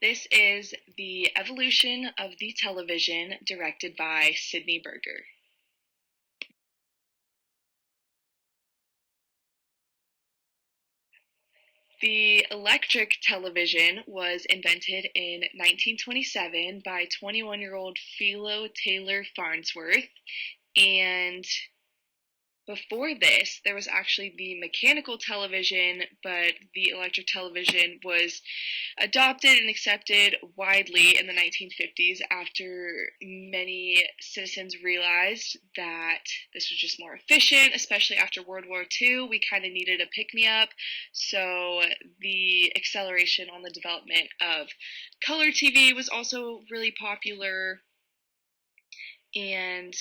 This is The Evolution of the Television, directed by Sidney Berger. The electric television was invented in 1927 by 21-year-old Philo Taylor Farnsworth, and before this, there was actually the mechanical television, but the electric television was adopted and accepted widely in the 1950s after many citizens realized that this was just more efficient, especially after World War II. We kind of needed a pick me up, so the acceleration on the development of color TV was also really popular. And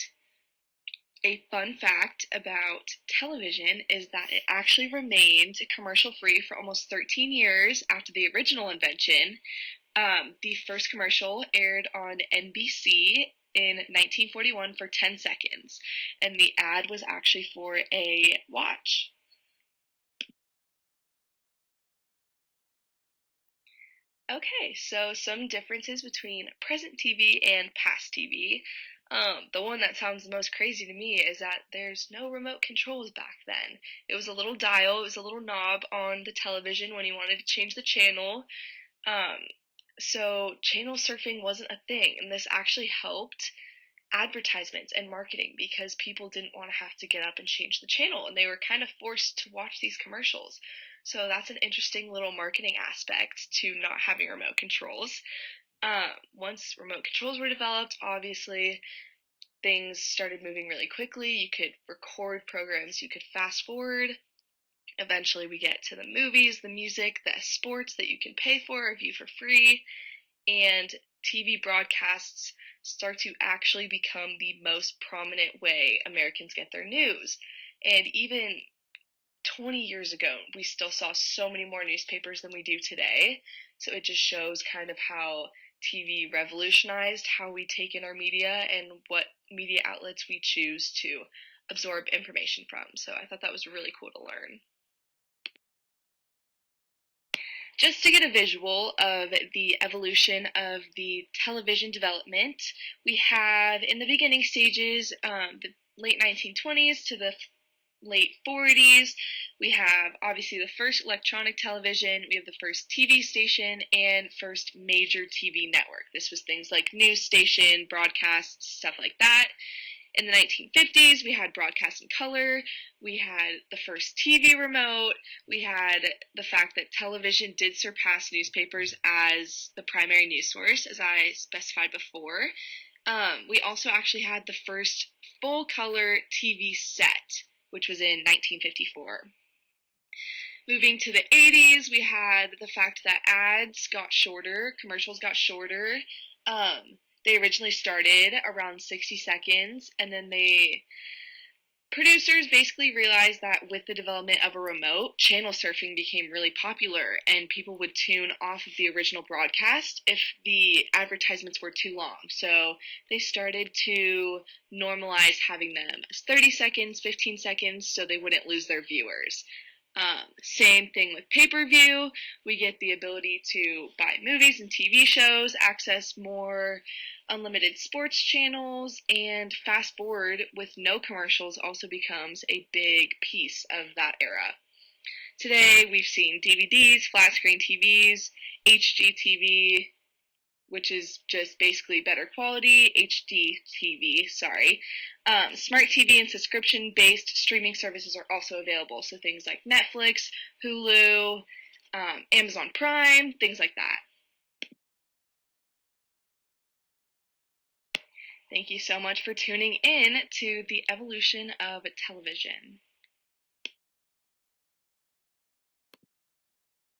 a fun fact about television is that it actually remained commercial free for almost 13 years after the original invention. The first commercial aired on NBC in 1941 for 10 seconds, and the ad was actually for a watch. Okay, so some differences between present TV and past TV. The one that sounds the most crazy to me is that there's no remote controls back then. It was a little dial, it was a little knob on the television when you wanted to change the channel. Um, so channel surfing wasn't a thing, and this actually helped advertisements and marketing because people didn't want to have to get up and change the channel, and they were kind of forced to watch these commercials. So that's an interesting little marketing aspect to not having remote controls. Once remote controls were developed, obviously things started moving really quickly. You could record programs, you could fast forward. Eventually, we get to the movies, the music, the sports that you can pay for or view for free, and TV broadcasts start to actually become the most prominent way Americans get their news. And even 20 years ago, we still saw so many more newspapers than we do today. So it just shows kind of how TV revolutionized how we take in our media and what media outlets we choose to absorb information from. So I thought that was really cool to learn. Just to get a visual of the evolution of the television development, we have in the beginning stages the late 1920s to the late 40s. We have obviously the first electronic television, we have the first TV station, and first major TV network. This was things like news station, broadcasts, stuff like that. In the 1950s, we had broadcast in color, we had the first TV remote, we had the fact that television did surpass newspapers as the primary news source, as I specified before. We also actually had the first full color TV set, which was in 1954. Moving to the 80s, we had the fact that ads got shorter, commercials got shorter. They originally started around 60 seconds, and then producers basically realized that with the development of a remote, channel surfing became really popular, and people would tune off of the original broadcast if the advertisements were too long. So they started to normalize having them as 30 seconds, 15 seconds, so they wouldn't lose their viewers. Same thing with pay-per-view. We get the ability to buy movies and TV shows, access more unlimited sports channels, and fast forward with no commercials also becomes a big piece of that era. Today, we've seen DVDs, flat screen TVs, HGTV, which is just basically better quality, HDTV, sorry. Smart TV and subscription-based streaming services are also available, so things like Netflix, Hulu, Amazon Prime, things like that. Thank you so much for tuning in to the evolution of television.